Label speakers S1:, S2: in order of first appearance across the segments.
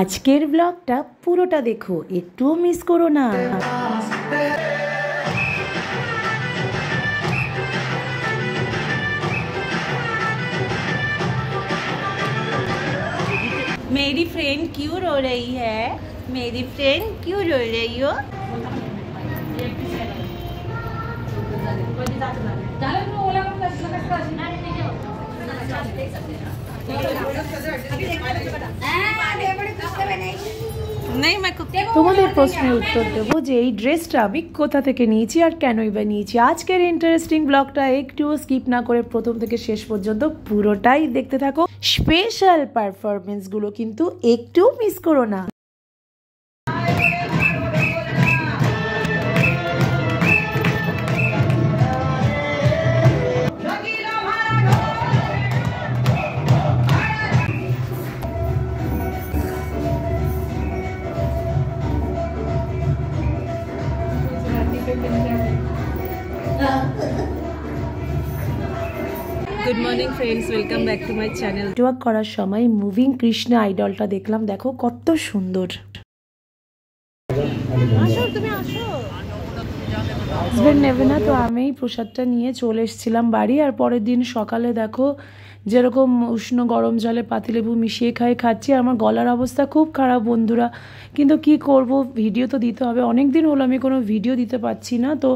S1: আজকের ব্লগটা পুরোটা দেখো, একটুও মিস করো না।
S2: मेरी फ्रेंड क्यों रो रही है? मेरी फ्रेंड क्यों रो रही हो?
S1: তোমাদের প্রশ্নের উত্তর দেবো যে এই ড্রেসটা আমি কোথা থেকে নিয়েছি আর কেনই বা নিয়েছি। আজকের ইন্টারেস্টিং ব্লগটা একটুও স্কিপ না করে প্রথম থেকে শেষ পর্যন্ত পুরোটাই দেখতে থাকো। স্পেশাল পারফরমেন্সগুলো কিন্তু একটুও মিস করো না।
S2: Good morning friends, welcome back to my channel.
S1: Walk করার সময় মুভিং কৃষ্ণ আইডলটা দেখলাম, দেখো কত সুন্দর। হাজবেন্ড নেবে না তো আমি প্রসাদটা নিয়ে চলে এসেছিলাম বাড়ি। আর পরের দিন সকালে দেখো যেরকম উষ্ণ গরম জলে পাতিলেবু মিশিয়ে খাচ্ছি। আমার গলার অবস্থা খুব খারাপ বন্ধুরা, কিন্তু কি করব, ভিডিও তো দিতে হবে। অনেক দিন হলো আমি কোনো ভিডিও দিতে পারছি না, তো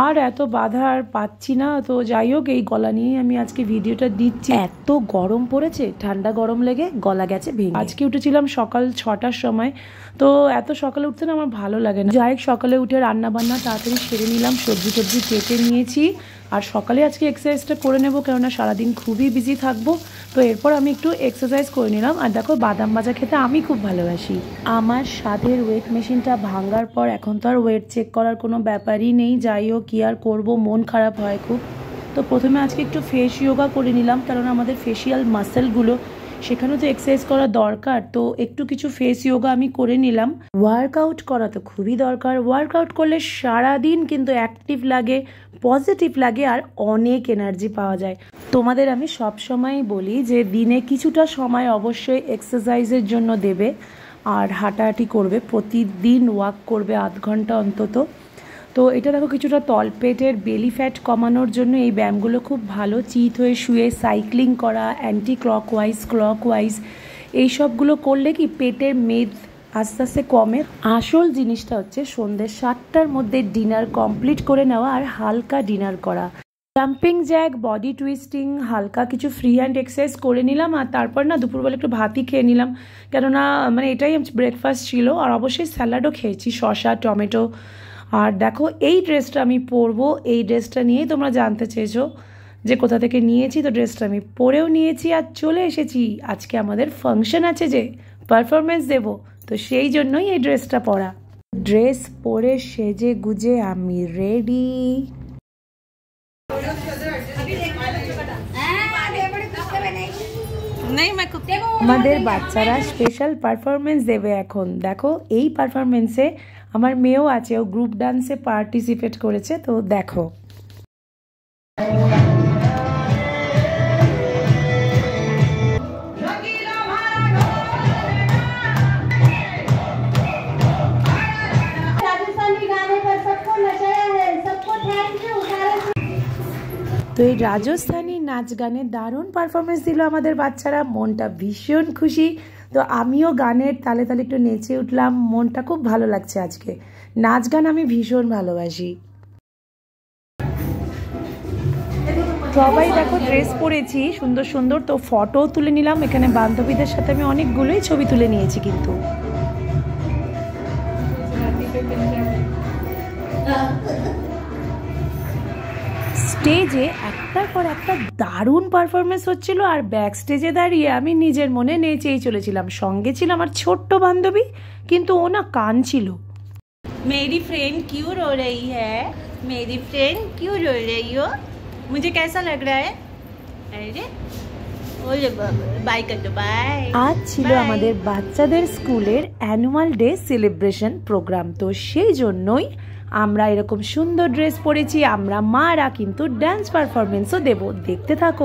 S1: আর এত বাধা আর পাচ্ছি না। তো যাই হোক, এই গলা নিয়ে আমি আজকে ভিডিওটা দিচ্ছি। এত গরম পড়েছে, ঠান্ডা গরম লেগে গলা গেছে ভেঙে। আজকে উঠেছিলাম সকাল 6টার সময়, তো এত সকালে উঠতে না আমার ভালো লাগে না। যাই হোক, সকালে উঠে রান্না বান্না তাড়াতাড়ি সেরে নিলাম, সবজি টবজি কেটে নিয়েছি। আর সকালে আজকে এক্সারসাইজটা করে নেবো, কেননা সারাদিন খুবই বিজি থাকবো। তো এরপর আমি একটু এক্সারসাইজ করে নিলাম। আর দেখো, বাদাম ভাজা খেতে আমি খুব ভালোবাসি। আমার সাধের ওয়েট মেশিনটা ভাঙার পর এখন তো আর ওয়েট চেক করার কোনো ব্যাপারই নেই। যাই হোক, কি আর করবো, মন খারাপ হয় খুব। তো প্রথমে আজকে একটু ফেস যোগা করে নিলাম, কারণ আমাদের ফেসিয়াল মাসেলগুলো সেখানেও তো এক্সারসাইজ করা দরকার। তো একটু কিছু ফেস যোগা আমি করে নিলাম। ওয়ার্কআউট করা তো খুবই দরকার। ওয়ার্কআউট করলে সারাদিন কিন্তু অ্যাক্টিভ লাগে, পজিটিভ লাগে, আর অনেক এনার্জি পাওয়া যায়। তোমাদের আমি সব সময়ই বলি যে দিনে কিছুটা সময় অবশ্যই এক্সারসাইজের জন্য দেবে, আর হাঁটাহাঁটি করবে, প্রতিদিন ওয়াক করবে আধ ঘন্টা অন্তত। তো এটা দেখো, কিছুটা তলপেটের বেলি ফ্যাট কমানোর জন্য এই ব্যায়ামগুলো খুব ভালো। চিত হয়ে শুয়ে সাইক্লিং করা, অ্যান্টি ক্লকওয়াইজ এই সবগুলো করলে কি পেটের মেদ আস্তে আস্তে কমে। আসল জিনিসটা হচ্ছে সন্ধ্যে 7টার মধ্যে ডিনার কমপ্লিট করে নেওয়া আর হালকা ডিনার করা। জাম্পিং জ্যাক, বডি টুইস্টিং, হালকা কিছু ফ্রি হ্যান্ড এক্সারসাইজ করে নিলাম। আর তারপর না দুপুরবেলা একটু ভাতই খেয়ে নিলাম, কেননা মানে এটাই ব্রেকফাস্ট ছিল। আর অবশ্যই স্যালাডও খেয়েছি, শসা, টমেটো। আর দেখো, এই ড্রেসটা আমি পরবো। এই ড্রেসটা নিয়েই তোমরা জানতে চেয়েছো যে কোথা থেকে নিয়েছি। তো ড্রেসটা আমি পরেও নিয়েছি আর চলে এসেছি। আজকে আমাদের ফাংশন আছে, যে পারফরমেন্স দেব, তো সেই জন্যই এই ড্রেসটা পরা। ড্রেস পরে সেজে গুজে আমি রেডি। আমাদের বাচ্চারা স্পেশাল পারফরমেন্স দেবে এখন। দেখো, এই পারফরমেন্সে আমার মেয়েও আছে, ও গ্রুপ ডান্সে পার্টিসিপেট করেছে। তো দেখো, তো এই রাজস্থানী নাচ গানে দারুণ পারফরমেন্স দিল আমাদের বাচ্চারা। মনটা ভীষণ খুশি। তো আমিও গানের তালে তালে একটু নেচে উঠলাম, মনটা খুব ভালো লাগছে আজকে। নাচ গান আমি ভীষণ ভালোবাসি। সবাই দেখো ড্রেস পরেছি সুন্দর সুন্দর, তো ফটো তুলে নিলাম। এখানে বান্ধবীদের সাথে আমি অনেকগুলোই ছবি তুলে নিয়েছি। কিন্তু স্টেজে একটার পর একটা দারুণ পারফরমেন্স হচ্ছিল, আর ব্যাক স্টেজে দাঁড়িয়ে আমি নিজের মনে নেচেই চলেছিলাম। সঙ্গে ছিল আমার ছোট্ট বান্ধবী, কিন্তু ও না কাঁদছিল।
S2: मेरी फ्रेंड क्यों रो रही है? मेरी फ्रेंड क्यों रो रही हो? मुझे कैसा लग रहा है? अरे बाय कर दो, बाय।
S1: আজ ছিল আমাদের বাচ্চাদের স্কুলের অ্যানুয়াল ডে সেলিব্রেশন প্রোগ্রাম। তো সেই জন্যই আমরা এরকম সুন্দর ড্রেস পরেছি। আমরা মারা কিন্তু ডান্স পারফরমেন্সও দেব, দেখতে থাকো।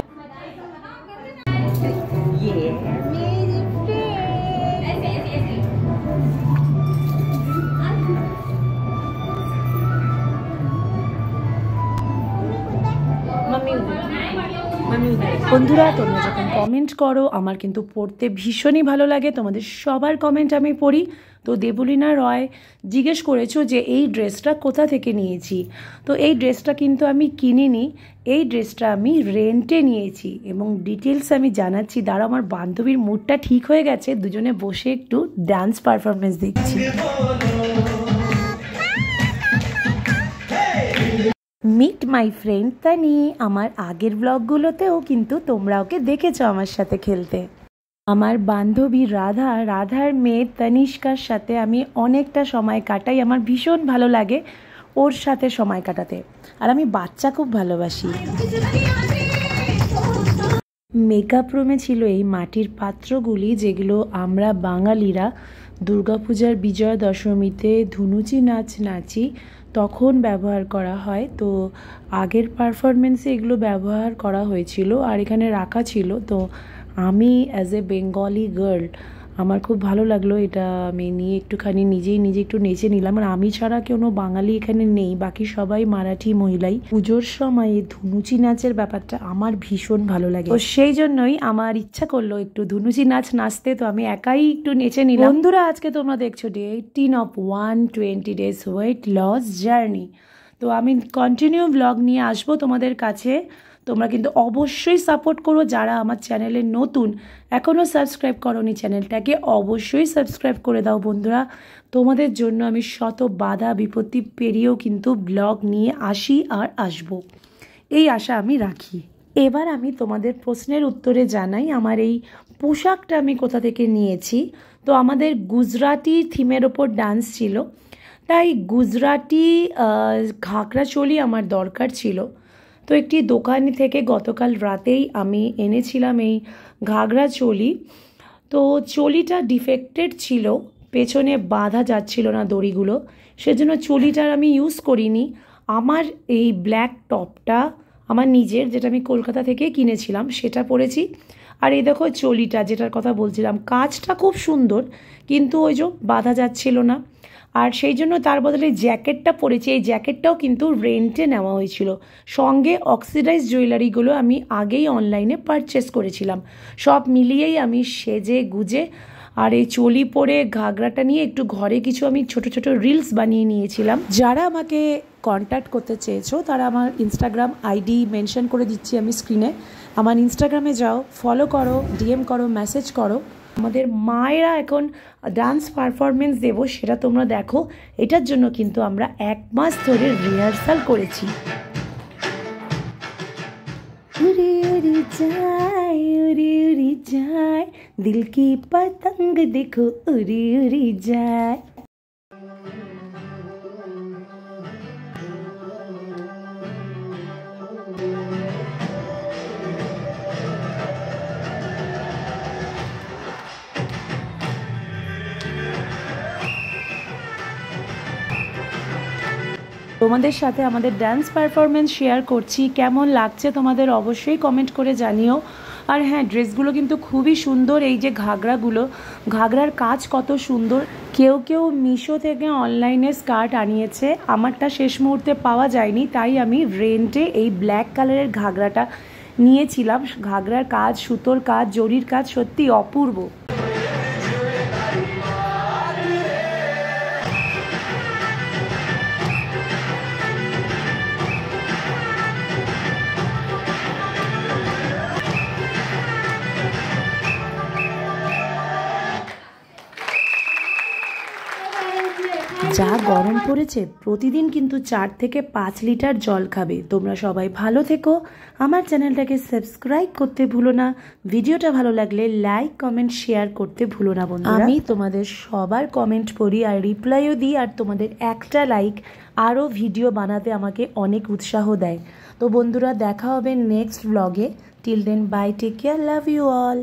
S1: বন্ধুরা তোমরা যখন কমেন্ট করো আমার কিন্তু পড়তে ভীষণই ভালো লাগে, তোমাদের সবার কমেন্ট আমি পড়ি। তো দেবলীনা রয় জিজ্ঞেস করেছো যে এই ড্রেসটা কোথা থেকে নিয়েছি। তো এই ড্রেসটা কিন্তু আমি কিনিনি, এই ড্রেসটা আমি রেন্টে নিয়েছি এবং ডিটেলস আমি জানাচ্ছি। দাঁড়া, আমার বান্ধবীর মুডটা ঠিক হয়ে গেছে, দুজনে বসে একটু ডান্স পারফরমেন্স দেখছি। মিট মাই ফ্রেন্ড তানি। আমার আগের ব্লগগুলোতেও কিন্তু তোমরা ওকে দেখেছো আমার সাথে খেলতে। আমার বান্ধবী রাধার মেয়ে তনিষ্কার সাথে আমি অনেকটা সময় কাটাই, আমার ভীষণ ভালো লাগে ওর সাথে সময় কাটাতে, আর আমি বাচ্চা খুব ভালোবাসি। মেকআপ রুমে ছিল এই মাটির পাত্রগুলি, যেগুলো আমরা বাঙালিরা দুর্গাপূজার বিজয়া দশমীতে ধুনুচি নাচ নাচি তখন ব্যবহার করা হয়। তো আগের পারফরমেন্সে এগুলো ব্যবহার করা হয়েছিল আর এখানে রাখা ছিল। তো আমি অ্যাজ এ বেঙ্গলি গার্ল আমার খুব ভালো লাগলো, এটা আমি নিয়ে একটুখানি নিজে একটু নেচে নিলাম। আর আমি ছাড়া কোনো বাঙালি এখানে নেই, বাকি সবাই মারাঠি মহিলাই। পুজোর সময় ধুনুচি নাচের ব্যাপারটা আমার ভীষণ ভালো লাগে, তো সেই জন্যই আমার ইচ্ছা করলো একটু ধুনুচি নাচ নাচতে। তো আমি একাই একটু নেচে নিলাম। বন্ধুরা আজকে তোমরা দেখছো day 18 of 120 days weight loss journey. তো আমি কন্টিনিউ ব্লগ নিয়ে আসবো তোমাদের কাছে, তোমরা কিন্তু অবশ্যই সাপোর্ট করো। যারা আমার চ্যানেলে নতুন এখনও সাবস্ক্রাইব করোনি চ্যানেলটাকে অবশ্যই সাবস্ক্রাইব করে দাও বন্ধুরা। তোমাদের জন্য আমি শত বাধা বিপত্তি পেরিয়েও কিন্তু ব্লগ নিয়ে আসি আর আসবো, এই আশা আমি রাখি। এবার আমি তোমাদের প্রশ্নের উত্তরে জানাই আমার এই পোশাকটা আমি কোথা থেকে নিয়েছি। তো আমাদের গুজরাটি থিমের ওপর ডান্স ছিল, তাই গুজরাটি ঘাগরা চোলি আমার দরকার ছিল। তো একটি দোকান থেকে গতকাল রাতেই আমি এনেছিলাম এই ঘাগরা চোলি। তো চোলিটা ডিফেক্টেড ছিল, পেছনে বাঁধা যাচ্ছিল না দড়িগুলো, সেজন্য চোলিটার আমি ইউজ করিনি। আমার এই ব্ল্যাক টপটা আমার নিজের, যেটা আমি কলকাতা থেকে কিনেছিলাম, সেটা পরেছি। আর এই দেখো চোলিটা যেটার কথা বলছিলাম, কাজটা খুব সুন্দর কিন্তু ওই যে বাঁধা যাচ্ছিল না, আর সেই জন্য তার বদলে জ্যাকেটটা পরেছি। এই জ্যাকেটটাও কিন্তু রেন্টে নেওয়া হয়েছিল, সঙ্গে অক্সিডাইজ জুয়েলারিগুলো আমি আগেই অনলাইনে পারচেস করেছিলাম। সব মিলিয়েই আমি সেজে গুজে আর এই চলি পরে ঘাগরাটা নিয়ে একটু ঘরে কিছু আমি ছোট ছোট রিলস বানিয়ে নিয়েছিলাম। যারা আমাকে কন্ট্যাক্ট করতে চেয়েছো তারা আমার ইনস্টাগ্রাম আইডি মেনশন করে দিচ্ছি আমি স্ক্রিনে, আমার ইনস্টাগ্রামে যাও, ফলো করো, ডিএম করো, মেসেজ করো। আমাদের মায়েরা এখন ডান্স পারফরমেন্স দেবো, সেটা তোমরা দেখো। এটার জন্য কিন্তু আমরা 1 মাস ধরে রিহার্সাল করেছি। উড়ে উড়ে যায়, উড়ে উড়ে যায়, দিল কি পতঙ্গ দেখো উড়ে উড়ে যায়। তোমাদের সাথে আমাদের ডান্স পারফরমেন্স শেয়ার করছি, কেমন লাগছে তোমাদের অবশ্যই কমেন্ট করে জানিও। আর হ্যাঁ, ড্রেসগুলো কিন্তু খুবই সুন্দর। এই যে ঘাগরাগুলো, ঘাগরার কাজ কত সুন্দর। কেউ কেউ মিশো থেকে অনলাইনে স্কার্ট আনিয়েছে, আমারটা শেষ মুহূর্তে পাওয়া যায়নি, তাই আমি রেন্টে এই ব্ল্যাক কালারের ঘাগরাটা নিয়েছিলাম। ঘাগরার কাজ, সুতোর কাজ, জরির কাজ সত্যি অপূর্ব। যা গরম পড়েছে, প্রতিদিন কিন্তু 4 থেকে 5 লিটার জল খাবে। তোমরা সবাই ভালো থেকো, আমার চ্যানেলটাকে সাবস্ক্রাইব করতে ভুলো না, ভিডিওটা ভালো লাগলে লাইক কমেন্ট শেয়ার করতে ভুলো না বন্ধুরা। আমি তোমাদের সবার কমেন্ট পড়ি আর রিপ্লাইও দিই, আর তোমাদের একটা লাইক আরও ভিডিও বানাতে আমাকে অনেক উৎসাহ দেয়। তো বন্ধুরা দেখা হবে নেক্সট ব্লগে। Till then bye, take care, love you all.